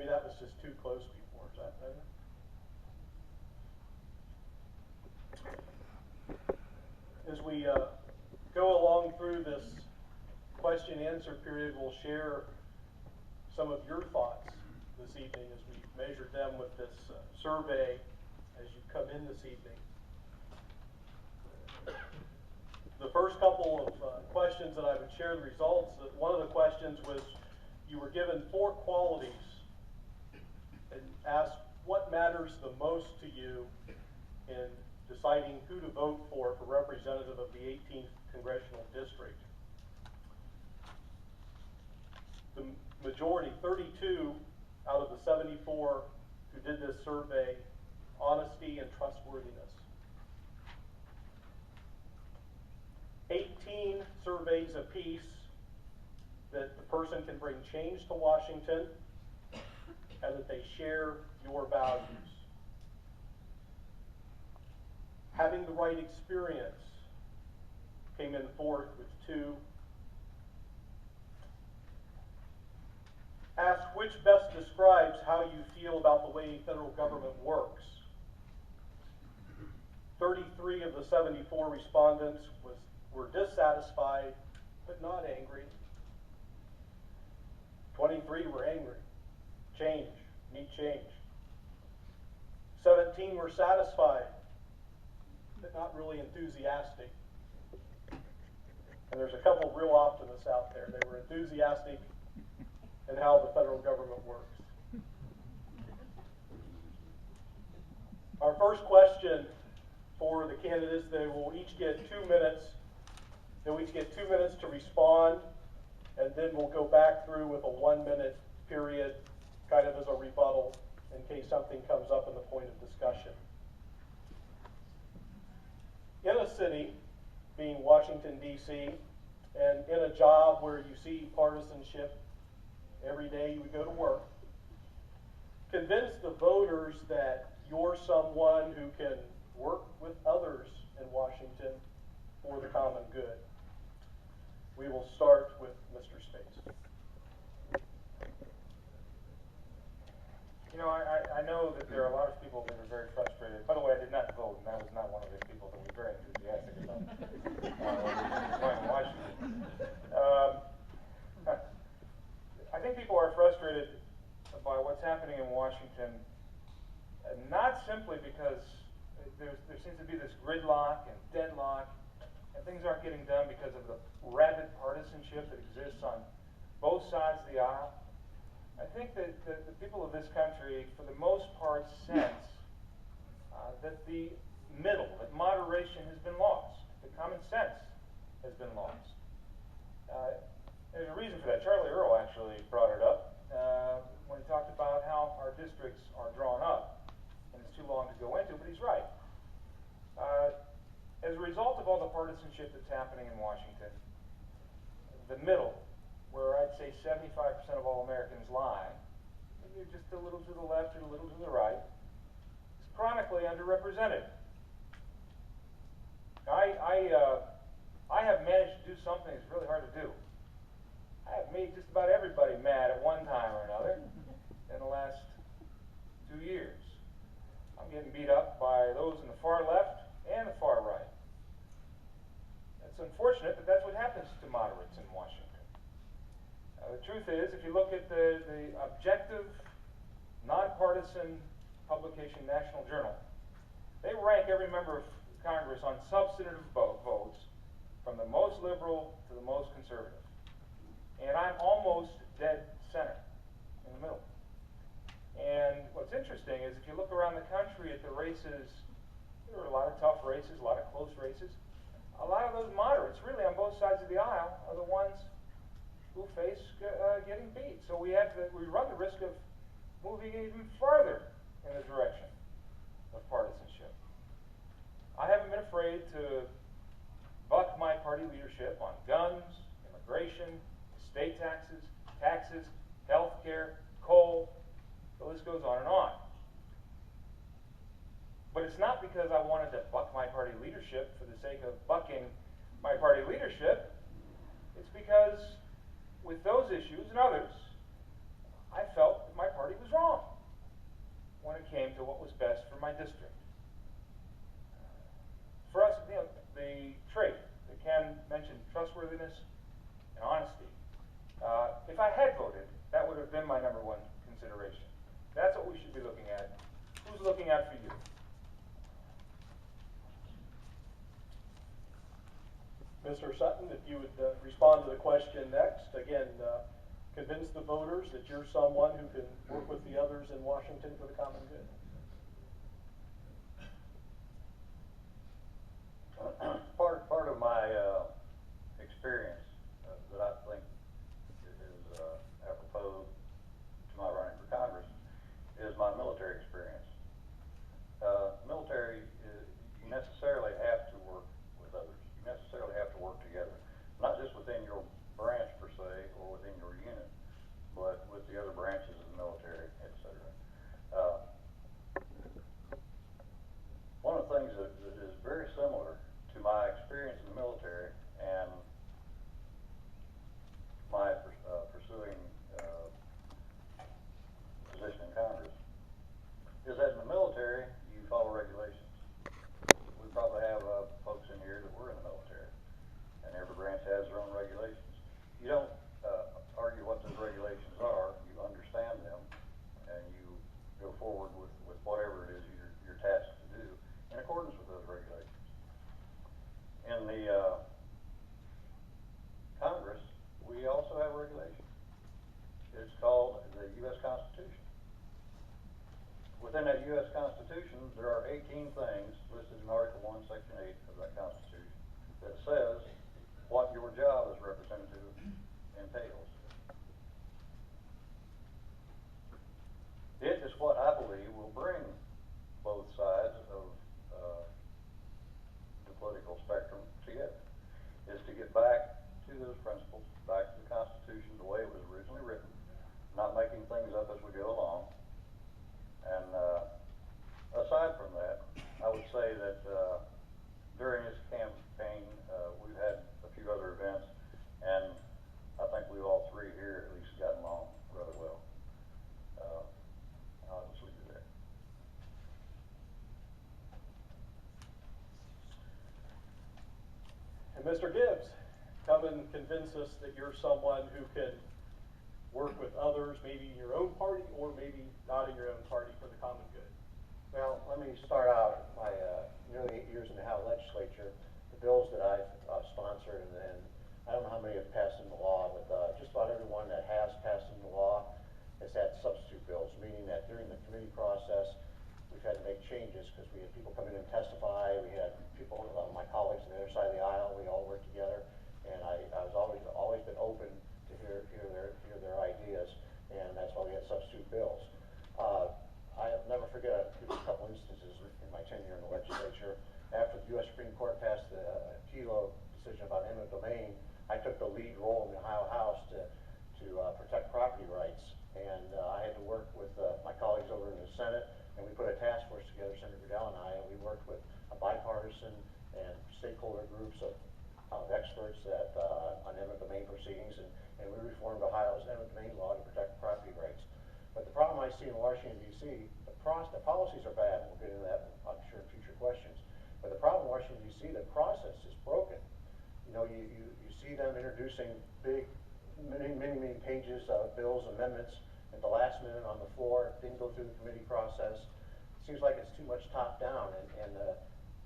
maybe that was just too close before. Is that better? As we go along through this question and answer period, we'll share some of your thoughts this evening as we measured them with this survey as you come in this evening. The first couple of questions that I would share the results, one of the questions was you were given 4 qualities and asked what matters the most to you in deciding who to vote for representative of the 18th Congressional District. The majority, 32 out of the 74 who did this survey, honesty and trustworthiness. 18 surveys apiece that the person can bring change to Washington and that they share your values. Having the right experience came in fourth with 2. Ask which best describes how you feel about the way federal government works. 33 of the 74 respondents were dissatisfied, but not angry. 23 were angry. Change, need change. 17 were satisfied, but not really enthusiastic. And there's a couple of real optimists out there. They were enthusiastic in how the federal government works. Our first question for the candidates, they will each get 2 minutes. They'll each get 2 minutes to respond, and then we'll go back through with a 1-minute period, kind of as a rebuttal, in case something comes up in the point of discussion. In a city, being Washington, D.C., and in a job where you see partisanship every day you would go to work, convince the voters that you're someone who can work with others in Washington for the common good. We will start with Mr. Space. You know, I know that there are a lot of people that are very frustrated. By the way, I did not vote, and I was not one of the people that was very enthusiastic about going to Washington. I think people are frustrated by what's happening in Washington, not simply because there seems to be this gridlock and deadlock, and things aren't getting done because of the rabid partisanship that exists on both sides of the aisle. I think that the people of this country, for the most part, sense that the middle, that moderation has been lost, that common sense has been lost. There's a reason for that. Charlie Earl actually brought it up when he talked about how our districts are drawn up, and it's too long to go into, but he's right. As a result of all the partisanship that's happening in Washington, the middle, where I'd say 75% of all Americans lie, maybe just a little to the left or a little to the right, is chronically underrepresented. I have managed to do something that's really hard to do. I have made just about everybody mad at one time or another in the last 2 years. I'm getting beat up by those in the far left and the far right. It's unfortunate that that's what happens to moderates in Washington. The truth is, if you look at the objective, nonpartisan publication, National Journal, they rank every member of Congress on substantive votes from the most liberal to the most conservative. And I'm almost dead center in the middle. And what's interesting is if you look around the country at the races, there are a lot of tough races, a lot of close races. A lot of those moderates, really on both sides of the aisle, are the ones who face getting beat. So we run the risk of moving even farther in the direction of partisanship. I haven't been afraid to buck my party leadership on guns, immigration, estate taxes, health care, coal, the list goes on and on. But it's not because I wanted to buck my party leadership for the sake of bucking my party leadership. It's because with those issues and others, I felt that my party was wrong when it came to what was best for my district. For us, you know, the trait that Ken mentioned, trustworthiness and honesty. If I had voted, that would have been my #1 consideration. That's what we should be looking at. Who's looking out for you? Mr. Sutton, if you would respond to the question next. Again, convince the voters that you're someone who can work with the others in Washington for the common good. Part of my experience that I think is apropos to my running for Congress is my military experience. Military, you necessarily have to work with others. You necessarily have to work together, not just within your branch per se or within your unit, but with the other branches of the military, etc. One of the things that is very similar to my experience in the military and my pursuing position in Congress is that in the military you follow regulations. We probably have folks in here that were in the military, and every branch has their own regulations. You don't argue what those regulations are, you understand them, and you go forward with whatever it is you're tasked to do in accordance with those regulations. In the Congress, we also have regulations. It's called the U.S. Constitution. Within that U.S. Constitution, there are 18 things listed in Article 1, Section 8 of that Constitution that says what your job as representative entails. It is what I believe will bring both sides of the political spectrum together, is to get back to those principles, back to the Constitution the way it was originally written, not making things up as we go along. And aside from that, I would say that during this campaign, we've had a few other events, and I think we all three here at least got along rather well. I'll just leave it there. And Mr. Gibbs, come and convince us that you're someone who can work with others, maybe in your own party or maybe not in your own party, for the common good. Well, let me start out my nearly 8 years in the House legislature. The bills that I've sponsored, and I don't know how many have passed into law, but just about everyone that has passed into law has had substitute bills, meaning that during the committee process, we've had to make changes because we had people come in and testify. We had people, my colleagues on the other side of the aisle. We all worked together, and I was always been open to hear their ideas, and that's why we had substitute bills. I'll never forget a couple instances in my tenure in the legislature. After the U.S. Supreme Court passed the Kelo decision about eminent domain, I took the lead role in the Ohio House to protect property rights, and I had to work with my colleagues over in the Senate, and we put a task force together, Senator Goodell and I, and we worked with a bipartisan and stakeholder groups of experts that on eminent domain proceedings, and we reformed Ohio's eminent domain law to protect property rights. But the problem I see in Washington, D.C., the policies are bad, and we'll get into that, I'm sure, in future questions. But the problem in Washington, D.C., the process is broken. You know, you see them introducing big, many pages of bills, amendments at the last minute on the floor, didn't go through the committee process. It seems like it's too much top-down, and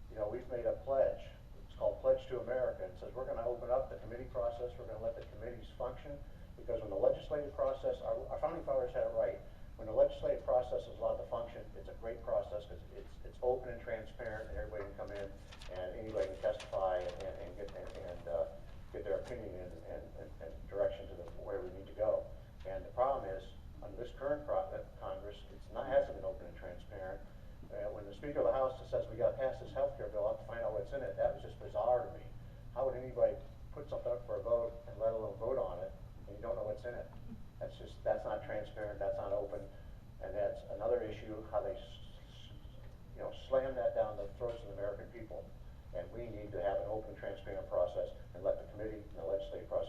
you know, we've made a pledge. It's called Pledge to America. It says we're going to open up the committee process, we're going to let the committees function, because when the legislative process, our founding fathers had it right, when the legislative process is allowed to function, it's a great process because it's open and transparent, and everybody can come in and anybody can testify and get their opinion and direction to where we need to go. And the problem is, under this current Congress, hasn't been open and transparent. When the Speaker of the House says we got to pass this health care bill, I have to find out what's in it. That was just bizarre to me. How would anybody put something up for a vote and let alone vote on it, and you don't know what's in it? That's not transparent, that's not open, and that's another issue, how they slam that down the throats of the American people. And we need to have an open, transparent process and let the committee and the legislative process